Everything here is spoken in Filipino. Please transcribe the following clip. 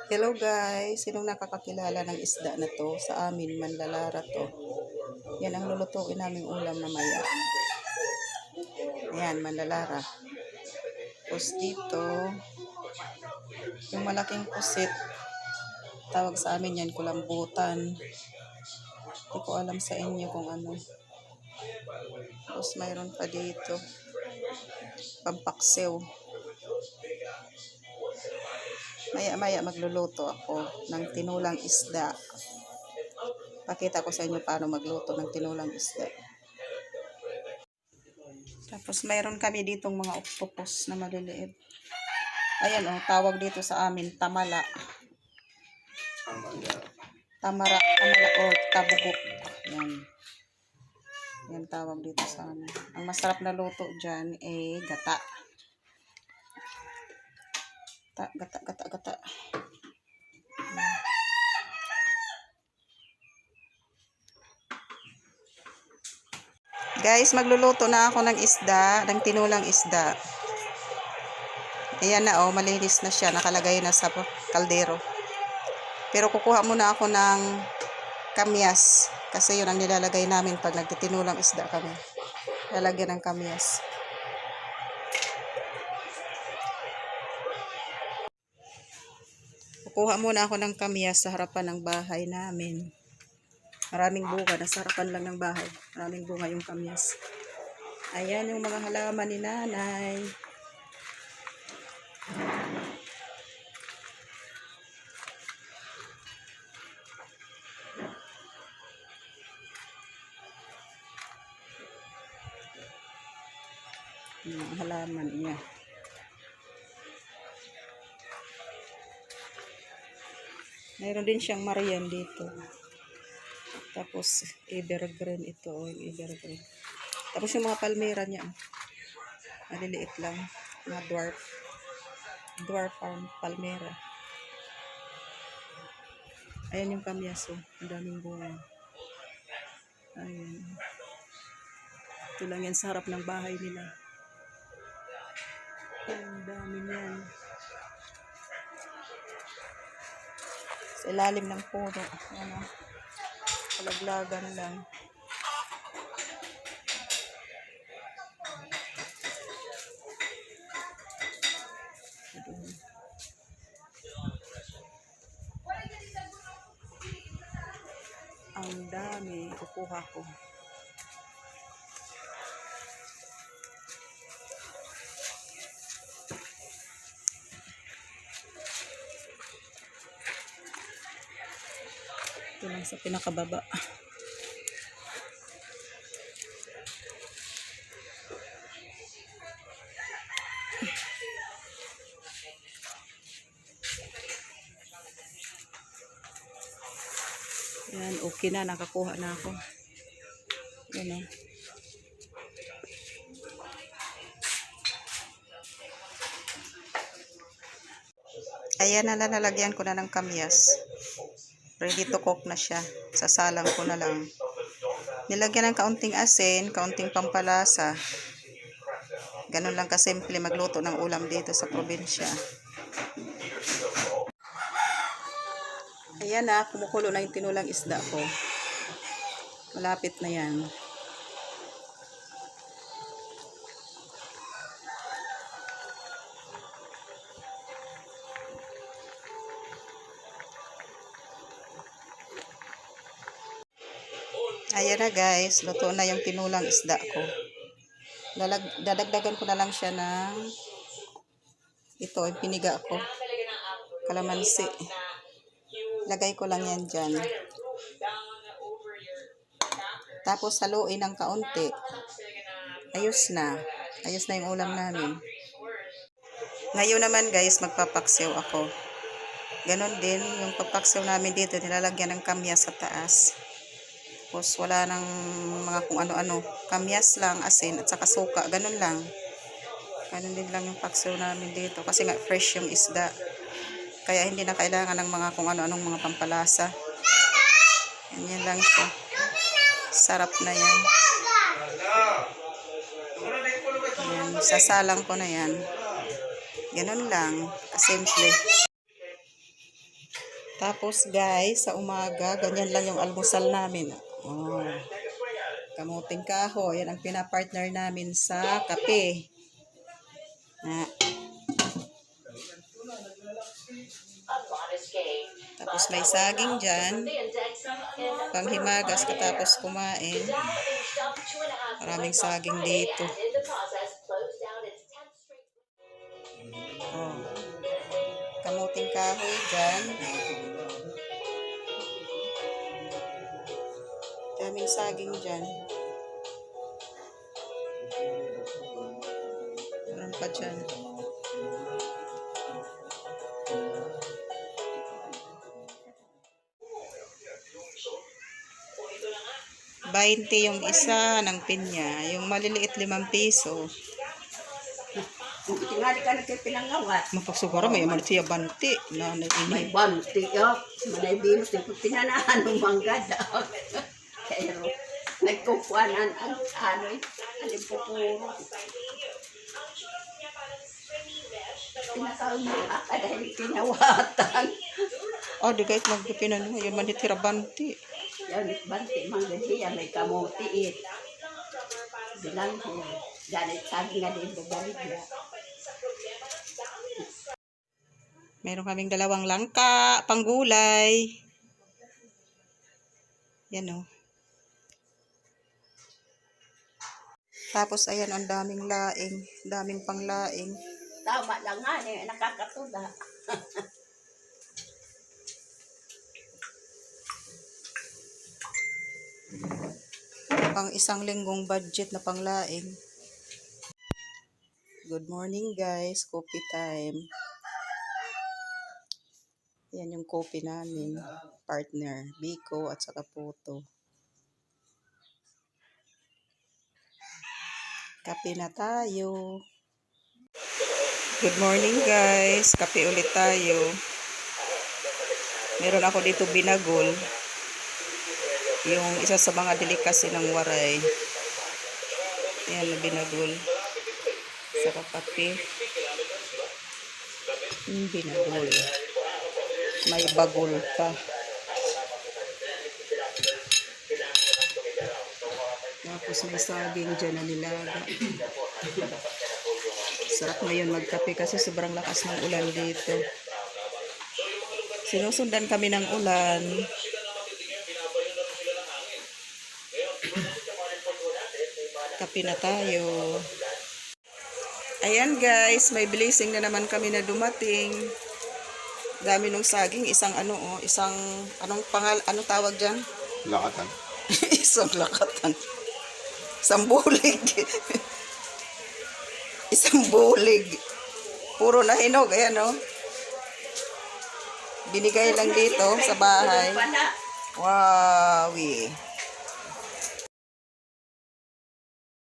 Hello guys, sinong nakakakilala ng isda na to? Sa amin, manlalara to. Yan ang lulutuin naming ulam mamaya. Ayan, manlalara. Tapos dito, yung malaking pusit, tawag sa amin yan, kulambutan. Hindi ko alam sa inyo kung ano. Tapos mayroon pa dito, pampaksew. Maya-maya magluluto ako ng tinulang isda. Pakita ko sa inyo paano magluto ng tinulang isda. Tapos mayroon kami ditong mga octopus na maliliit. Ayan oh, tawag dito sa amin, tamala. Tamala o tabugok. Yan. Yan tawag dito sa amin. Ang masarap na luto dyan ay gata. Gata. Guys, magluluto na ako ng isda, ng tinulang isda. Ayan na oh, malinis na siya, nakalagay na sa kaldero. Pero kukuha muna ako ng kamyas, kasi yun ang nilalagay namin pag nagtitinulang isda kami. Lalagyan ng kamyas. Kukuha muna ako ng kamyas sa harapan ng bahay namin. Maraming bunga, nasa harapan lang ng bahay. Maraming bunga yung kamyas. Ayan yung mga halaman ni nanay. Yung halaman niya. Mayroon din siyang Marian dito. Tapos evergreen ito, yung evergreen. Tapos yung mga palmera niya, maliliit lang, mga dwarf palmera. Ayan yung kamyaso, ang daming bunga. Ayan. Ito lang yan sa harap ng bahay nila. Ang dami niyan. Sa ilalim ng puno. Ano, palaglagan lang. Ang dami. Kukuha ko. Ito lang sa pinakababa. Yan, okay na. Nakakuha na ako. Yan o. Ayan na, nalagyan ko na ng kamyas. Ready to cook na siya. Sasalang ko na lang. Nilagyan ng kaunting asin, kaunting pampalasa. Ganun lang kasimple magluto ng ulam dito sa probinsya. Ayan na, kumukulo na yung tinulang isda ko. Malapit na yan. Ayan na guys, luto na yung tinulang isda ko. Dadagdagan ko na lang siya ng ito, yung piniga ko. Kalamansi. Lagay ko lang yan dyan. Tapos haluin ng kaunti. Ayos na. Ayos na yung ulam namin. Ngayon naman guys, magpapaksiw ako. Ganon din, yung papaksiw namin dito, nilalagyan ng kamyas sa taas. Tapos wala nang mga kung ano-ano. Kamyas lang, asin, at saka suka. Ganon lang. Ganon din lang yung paksiw namin dito. Kasi nga fresh yung isda. Kaya hindi na kailangan ng mga kung ano-anong mga pampalasa. Yan lang siya. Sarap na yan. Yan. Sasalang ko na yan. Ganon lang. Simple. Tapos guys, sa umaga, ganyan lang yung almusal namin. Oh, kamuting kahoy, yan ang pinapartner namin sa kape. Na. Tapos may saging dyan. Panghimagas katapos kumain. Maraming saging dito. Oh, kamuting kahoy dyan. Daming saging dyan. Meron pa dyan. $20 yung isa ng pinya. Yung maliliit 5 piso. Tingali ka na kayo pinangawat. Mapagsugara may man siya banti. May banti yun. Manay binos yung pinanahan ng mangga daw. Pero nagkukuhanan ang ano eh. Alipupuro. Pinakaw mo ka dahil pinawatan. Oh, di kahit magpipinan mo. Yun man ditira banti. Yan, banti mangga siya. May kamuti eh. Bilang ko. Ganit sabi nga din galit niya. Meron kaming 2 langka, panggulay. Yan o. Tapos ayan, ang daming laing. Daming panglaing. Tama lang nga eh, nakakatuda. Pang 1 linggong budget na panglaing. Good morning guys, coffee time. Yan yung coffee namin, partner, Biko at saka Puto. Kape na tayo. Good morning guys, kape ulit tayo. Meron ako dito binagol. Yung isa sa mga delicacy ng Waray. Yan na binagol. Saka kape. Binagol. May bagol pa. Tapos may saging dyan na nilaga. Sarap ngayon magkape kasi sobrang lakas ng ulan dito. Sinusundan kami ng ulan. Kape na tayo. Ayan guys, may blessing na naman kami na dumating. Dami nung saging, isang anong tawag dyan? Lakatan. Isang lakatan. Isang bulig. Isang bulig. Puro na hinog, ayan o. Binigay lang dito sa bahay. Wow,